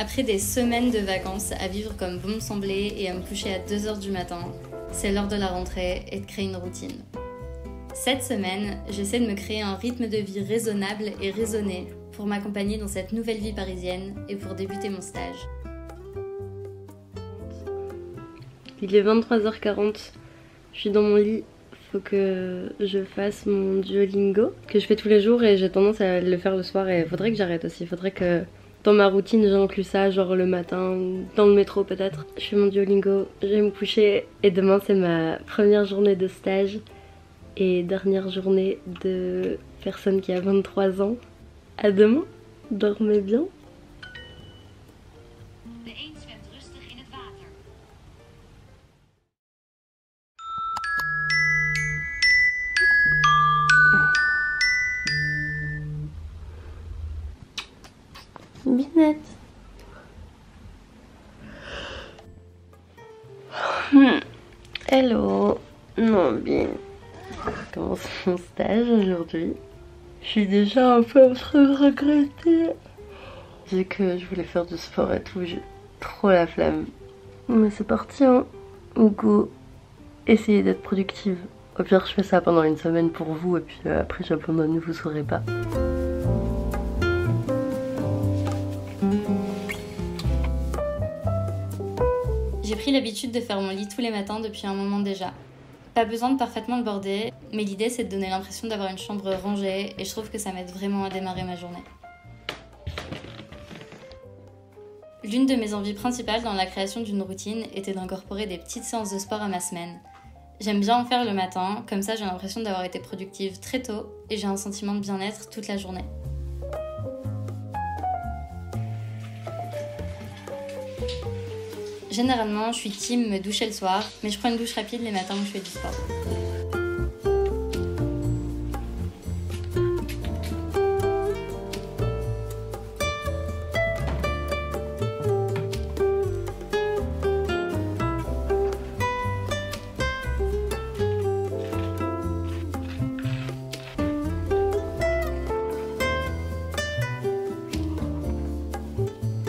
Après des semaines de vacances à vivre comme bon me semblait et à me coucher à 2 h du matin, c'est l'heure de la rentrée et de créer une routine. Cette semaine, j'essaie de me créer un rythme de vie raisonnable et raisonné pour m'accompagner dans cette nouvelle vie parisienne et pour débuter mon stage. Il est 23h40, je suis dans mon lit, faut que je fasse mon Duolingo que je fais tous les jours et j'ai tendance à le faire le soir et il faudrait que j'arrête aussi, il faudrait que dans ma routine j'inclus ça, genre le matin, dans le métro peut-être. Je fais mon Duolingo, je vais me coucher et demain c'est ma première journée de stage et dernière journée de personne qui a 23 ans. À demain, dormez bien. Binette. Hello. Non, bien. Je commence mon stage aujourd'hui. Je suis déjà un peu en train de regretter. Vu que je voulais faire du sport et tout, j'ai trop la flemme. Mais c'est parti, hein. Go. Essayez d'être productive. Au pire, je fais ça pendant une semaine pour vous et puis après j'abandonne, vous saurez pas. J'ai pris l'habitude de faire mon lit tous les matins depuis un moment déjà. Pas besoin de parfaitement le border, mais l'idée c'est de donner l'impression d'avoir une chambre rangée et je trouve que ça m'aide vraiment à démarrer ma journée. L'une de mes envies principales dans la création d'une routine était d'incorporer des petites séances de sport à ma semaine. J'aime bien en faire le matin, comme ça j'ai l'impression d'avoir été productive très tôt et j'ai un sentiment de bien-être toute la journée. Généralement, je suis team me doucher le soir, mais je prends une douche rapide les matins où je fais du sport.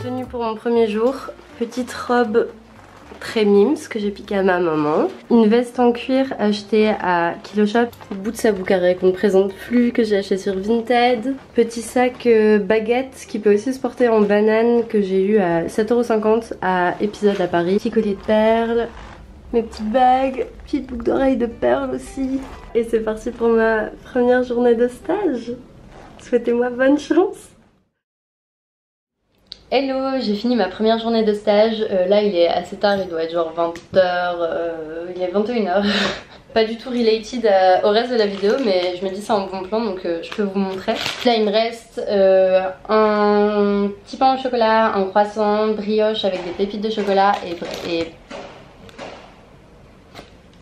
Tenue pour mon premier jour, petite robe très mimes que j'ai piqué à ma maman, une veste en cuir achetée à Kiloshop, au bout de sa carré qu'on ne présente plus, que j'ai acheté sur Vinted, petit sac baguette qui peut aussi se porter en banane que j'ai eu à 7,50 € à Épisode à Paris, petit collier de perles, mes petites bagues, petite boucle d'oreille de perles aussi, et c'est parti pour ma première journée de stage. Souhaitez-moi bonne chance. Hello, j'ai fini ma première journée de stage, là il est assez tard, il doit être genre 20 h, il est 21 h. Pas du tout related au reste de la vidéo, mais je me dis c'est un bon plan donc je peux vous montrer. Là il me reste un petit pain au chocolat, un croissant, brioche avec des pépites de chocolat et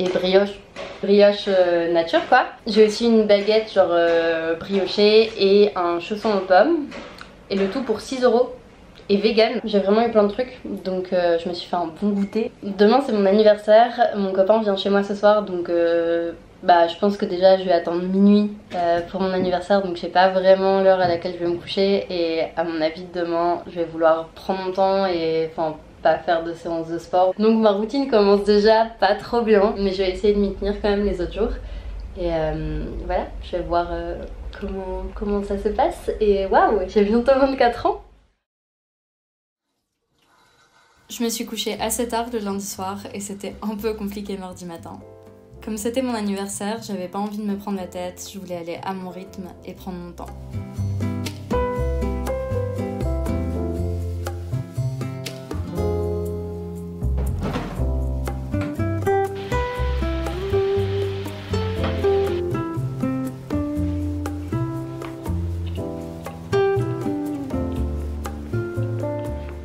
brioche nature quoi. J'ai aussi une baguette genre briochée et un chausson aux pommes, et le tout pour 6 € et vegan. J'ai vraiment eu plein de trucs donc je me suis fait un bon goûter. Demain c'est mon anniversaire, mon copain vient chez moi ce soir donc je pense que déjà je vais attendre minuit pour mon anniversaire, donc je sais pas vraiment l'heure à laquelle je vais me coucher, et à mon avis demain je vais vouloir prendre mon temps et enfin pas faire de séance de sport. Donc ma routine commence déjà pas trop bien, mais je vais essayer de m'y tenir quand même les autres jours. Et voilà, je vais voir comment ça se passe. Et waouh, j'ai bientôt 24 ans. Je me suis couchée assez tard le lundi soir et c'était un peu compliqué mardi matin. Comme c'était mon anniversaire, j'avais pas envie de me prendre la tête, je voulais aller à mon rythme et prendre mon temps.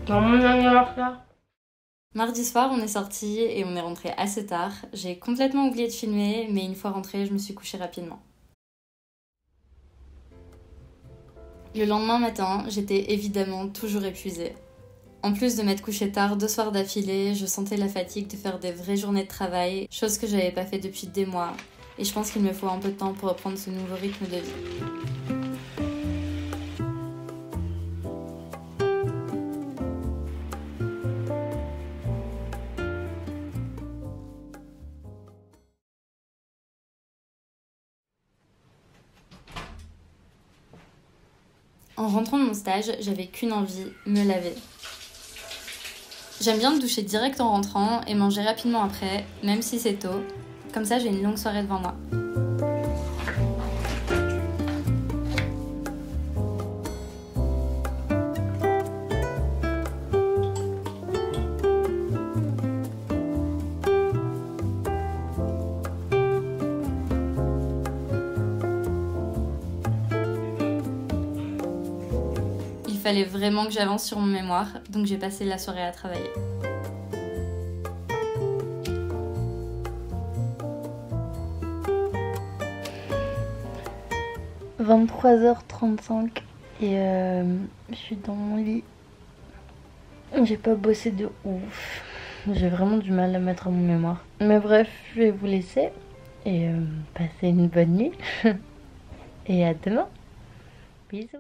Dans mon anniversaire. Mardi soir, on est sortis et on est rentré assez tard. J'ai complètement oublié de filmer, mais une fois rentrée, je me suis couchée rapidement. Le lendemain matin, j'étais évidemment toujours épuisée. En plus de m'être couchée tard 2 soirs d'affilée, je sentais la fatigue de faire des vraies journées de travail, chose que j'avais pas fait depuis des mois. Et je pense qu'il me faut un peu de temps pour reprendre ce nouveau rythme de vie. En rentrant de mon stage, j'avais qu'une envie, me laver. J'aime bien me doucher direct en rentrant et manger rapidement après, même si c'est tôt. Comme ça, j'ai une longue soirée devant moi. Il fallait vraiment que j'avance sur mon mémoire, donc j'ai passé la soirée à travailler. « 23h35 et je suis dans mon lit. J'ai pas bossé de ouf. J'ai vraiment du mal à mettre mon mémoire. Mais bref, je vais vous laisser et passer une bonne nuit. Et à demain. Bisous.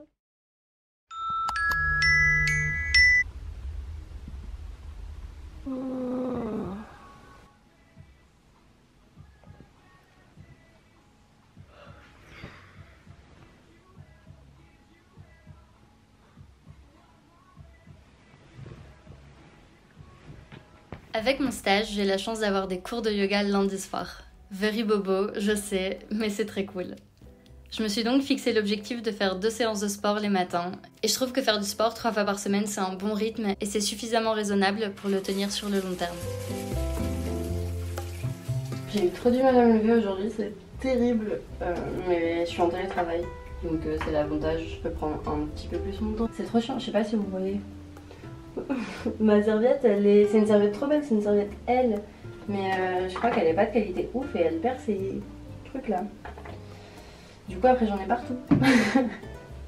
Avec mon stage, j'ai la chance d'avoir des cours de yoga lundi soir. Very bobo, je sais, mais c'est très cool. Je me suis donc fixé l'objectif de faire 2 séances de sport les matins, et je trouve que faire du sport 3 fois par semaine c'est un bon rythme et c'est suffisamment raisonnable pour le tenir sur le long terme. J'ai eu trop du mal à me lever aujourd'hui, c'est terrible, mais je suis en télétravail, donc c'est l'avantage, je peux prendre un petit peu plus mon temps. C'est trop chiant, je sais pas si vous voyez. Ma serviette, c'est une serviette trop belle, c'est une serviette L, mais je crois qu'elle est pas de qualité ouf et elle perd ces trucs là. Du coup après j'en ai partout.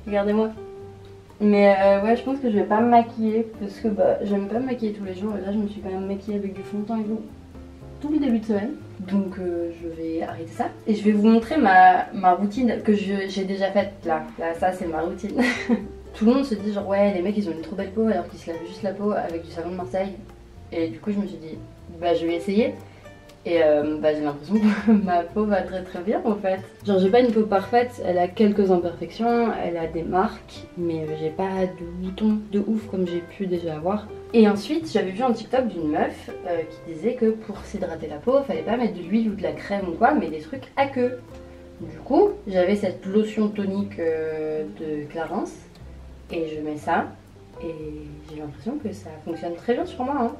Regardez-moi. Mais ouais, je pense que je vais pas me maquiller parce que j'aime pas me maquiller tous les jours et là je me suis quand même maquillée avec du fond de teint et tout le début de semaine. Donc je vais arrêter ça et je vais vous montrer ma routine que j'ai déjà faite là. Là ça c'est ma routine. Tout le monde se dit genre ouais les mecs ils ont une trop belle peau alors qu'ils se lavent juste la peau avec du savon de Marseille. Et du coup je me suis dit je vais essayer. Et j'ai l'impression que ma peau va très très bien en fait. Genre j'ai pas une peau parfaite, elle a quelques imperfections, elle a des marques, mais j'ai pas de boutons de ouf comme j'ai pu déjà avoir. Et ensuite j'avais vu un TikTok d'une meuf qui disait que pour s'hydrater la peau, fallait pas mettre de l'huile ou de la crème ou quoi, mais des trucs à queue. Du coup j'avais cette lotion tonique de Clarins et je mets ça et j'ai l'impression que ça fonctionne très bien sur moi hein.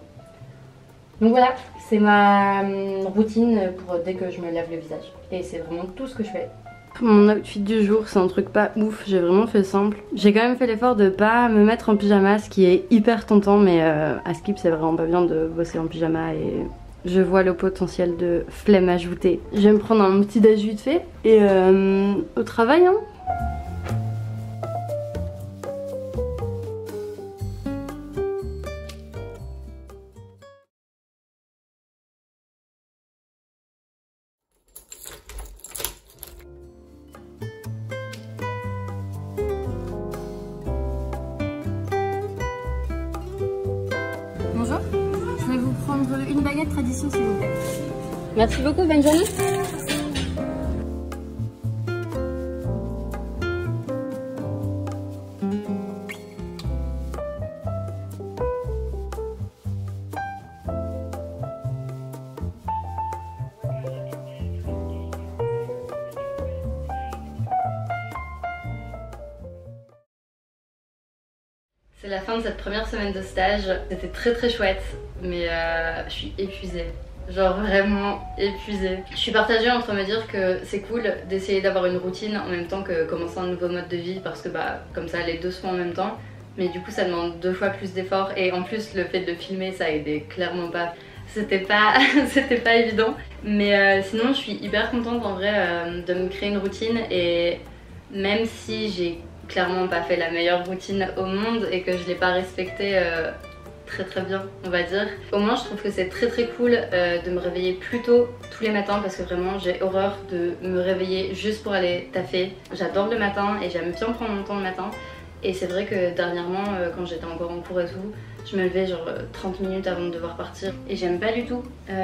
Donc voilà, c'est ma routine pour dès que je me lave le visage. Et c'est vraiment tout ce que je fais. Mon outfit du jour, c'est un truc pas ouf, j'ai vraiment fait simple. J'ai quand même fait l'effort de pas me mettre en pyjama, ce qui est hyper tentant, mais à Skip c'est vraiment pas bien de bosser en pyjama et je vois le potentiel de flemme ajoutée. Je vais me prendre un petit déj vite fait et au travail hein. Bonjour, je vais vous prendre une baguette tradition s'il vous plaît. Merci beaucoup, bonne journée. C'est la fin de cette première semaine de stage, c'était très très chouette, mais je suis épuisée, genre vraiment épuisée. Je suis partagée entre me dire que c'est cool d'essayer d'avoir une routine en même temps que commencer un nouveau mode de vie parce que comme ça les deux se font en même temps, mais du coup ça demande 2 fois plus d'efforts et en plus le fait de filmer ça aidait clairement pas. C'était pas évident, mais sinon je suis hyper contente en vrai de me créer une routine et même si j'ai clairement pas fait la meilleure routine au monde et que je l'ai pas respectée très très bien on va dire. Au moins je trouve que c'est très très cool de me réveiller plus tôt tous les matins parce que vraiment j'ai horreur de me réveiller juste pour aller taffer. J'adore le matin et j'aime bien prendre mon temps le matin et c'est vrai que dernièrement quand j'étais encore en cours et tout je me levais genre 30 minutes avant de devoir partir et j'aime pas du tout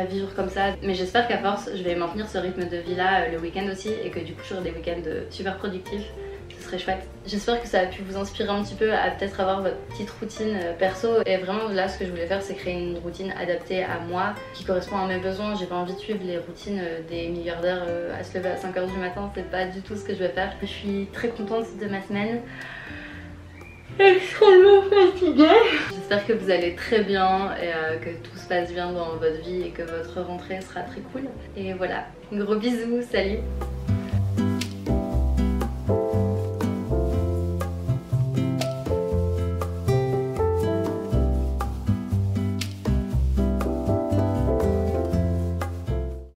vivre comme ça, mais j'espère qu'à force je vais maintenir ce rythme de vie là le week-end aussi et que du coup j'aurai des week-ends super productifs. Ce très chouette. J'espère que ça a pu vous inspirer un petit peu à peut-être avoir votre petite routine perso. Et vraiment là ce que je voulais faire c'est créer une routine adaptée à moi, qui correspond à mes besoins. J'ai pas envie de suivre les routines des milliardaires à se lever à 5h du matin, c'est pas du tout ce que je vais faire. Je suis très contente de ma semaine. Extrêmement fatiguée. J'espère que vous allez très bien et que tout se passe bien dans votre vie et que votre rentrée sera très cool. Et voilà, gros bisous, salut.